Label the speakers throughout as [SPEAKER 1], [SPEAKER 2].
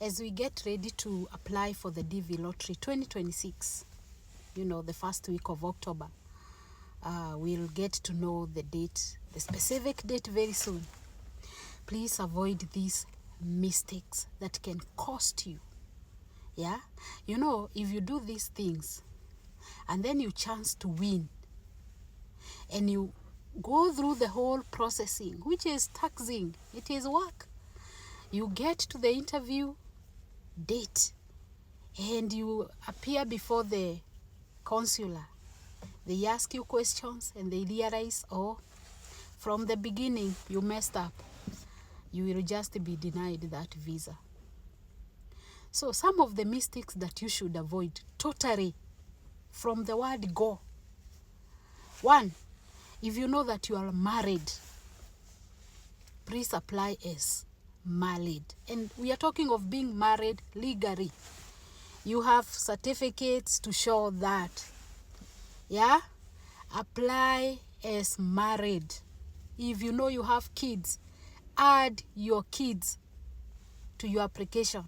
[SPEAKER 1] as we get ready to apply for the DV Lottery 2026, the first week of October, we'll get to know the date, the specific date very soon. Please avoid these mistakes that can cost you. Yeah, if you do these things and then you chance to win and you go through the whole processing, which is taxing, it is work. You get to the interview date and you appear before the consular. They ask you questions and they realize, from the beginning you messed up. You will just be denied that visa. So some of the mistakes that you should avoid totally from the word go. 1, if you know that you are married, please apply as married. And we are talking of being married legally. You have certificates to show that. Yeah? Apply as married. If you know you have kids, add your kids to your application.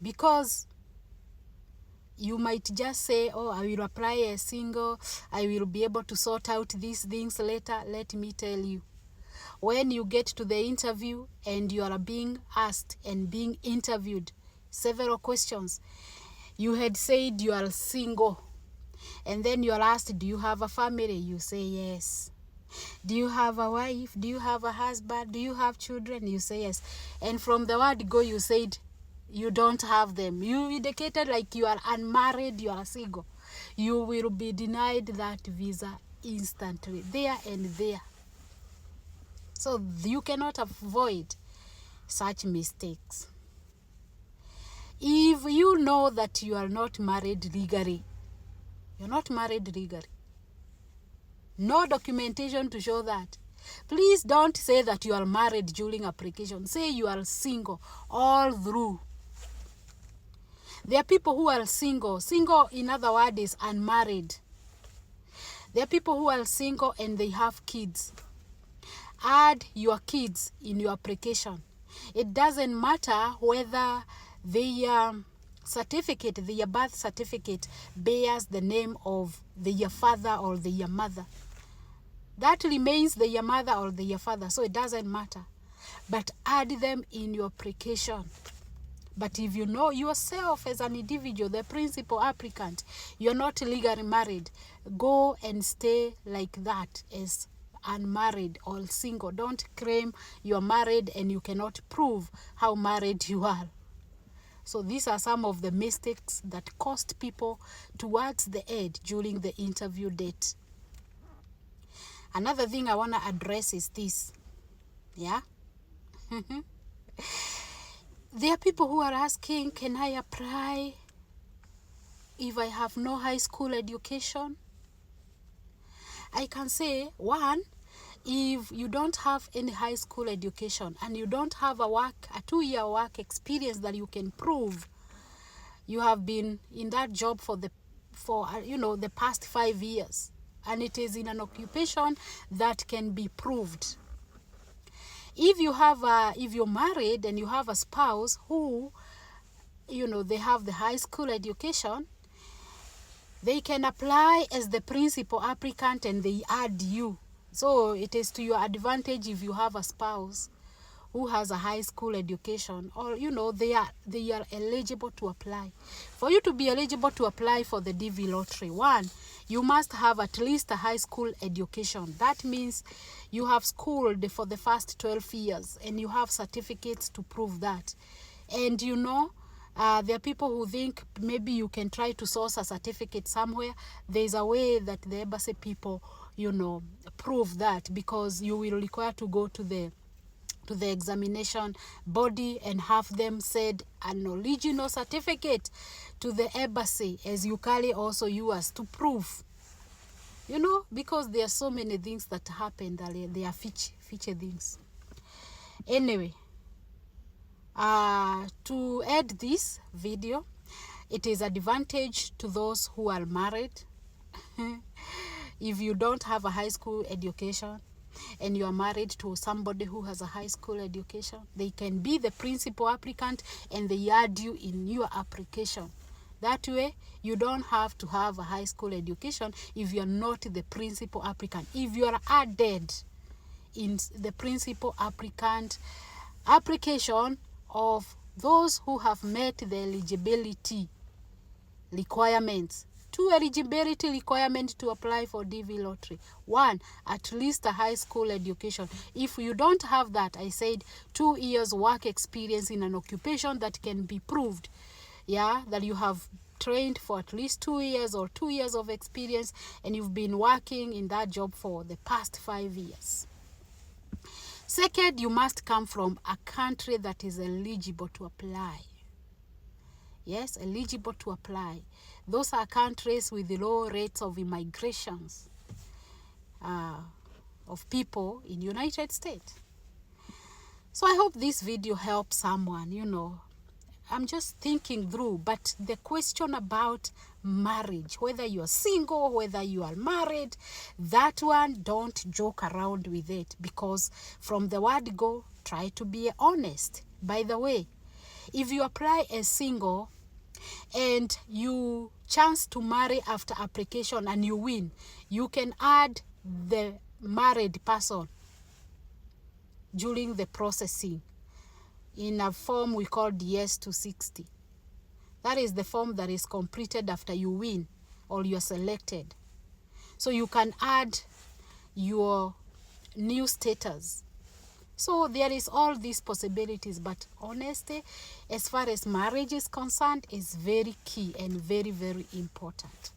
[SPEAKER 1] Because you might just say, I will apply as single, I will be able to sort out these things later. Let me tell you, when you get to the interview and you are being asked and being interviewed several questions, you had said you are single, and then you are asked, do you have a family? You say yes. Do you have a wife? Do you have a husband? Do you have children? You say yes. And from the word go, you said you don't have them. You indicated like you are unmarried, you are single. You will be denied that visa instantly, there and there. So you cannot avoid such mistakes. If you know that you are not married legally, you're not married legally, no documentation to show that. Please don't say that you are married during application. Say you are single all through. There are people who are single. Single, in other words, is unmarried. There are people who are single and they have kids. Add your kids in your application. It doesn't matter whether their certificate, their birth certificate, bears the name of their father or their mother. That remains their mother or their father, so it doesn't matter. But add them in your application. But if you know yourself as an individual, the principal applicant, you're not legally married, go and stay like that as unmarried or single. Don't claim you're married and you cannot prove how married you are. So these are some of the mistakes that cost people towards the end during the interview date. Another thing I want to address is this. Yeah? There are people who are asking, can I apply if I have no high school education? I can say, 1, if you don't have any high school education and you don't have a 2-year work experience that you can prove you have been in that job for the past 5 years, and it is in an occupation that can be proved. If you're married and you have a spouse who, they have the high school education, they can apply as the principal applicant and they add you. So it is to your advantage if you have a spouse who has a high school education, or they are eligible to apply. For you to be eligible to apply for the DV Lottery, 1, you must have at least a high school education. That means you have schooled for the first 12 years and you have certificates to prove that. And there are people who think maybe you can try to source a certificate somewhere. There's a way that the embassy people, prove that, because you will require to go to the examination body and have them send an original certificate to the embassy, as you carry also yours to prove. Because there are so many things that happen that they are feature things. Anyway, to end this video, it is advantage to those who are married. If you don't have a high school education, and you are married to somebody who has a high school education, they can be the principal applicant and they add you in your application. That way, you don't have to have a high school education if you're not the principal applicant. If you are added in the principal applicant application of those who have met the eligibility requirements. 2 eligibility requirements to apply for DV lottery. 1, at least a high school education. If you don't have that, I said 2 years work experience in an occupation that can be proved. Yeah, that you have trained for at least 2 years or 2 years of experience and you've been working in that job for the past 5 years. Second, you must come from a country that is eligible to apply. Yes, eligible to apply. Those are countries with low rates of immigrations of people in United States. So I hope this video helps someone, you know. I'm just thinking through, but the question about marriage, whether you're single, whether you are married, that one, don't joke around with it, because from the word go, try to be honest. By the way, if you apply as single and you chance to marry after application and you win, you can add the married person during the processing in a form we call DS-260. That is the form that is completed after you win or you're selected. So you can add your new status. So there is all these possibilities, but honesty as far as marriage is concerned is very key and very, very important,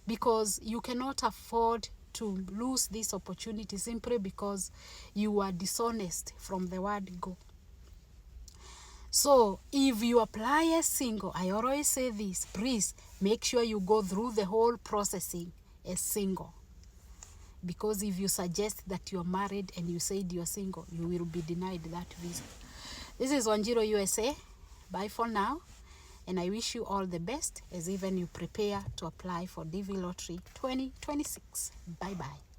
[SPEAKER 1] because you cannot afford to lose this opportunity simply because you are dishonest from the word go. So if you apply as single, I always say this, please make sure you go through the whole processing as single. Because if you suggest that you're married and you said you're single, you will be denied that visa. This is Wanjiro USA. Bye for now. And I wish you all the best as even you prepare to apply for DV Lottery 2026. Bye-bye.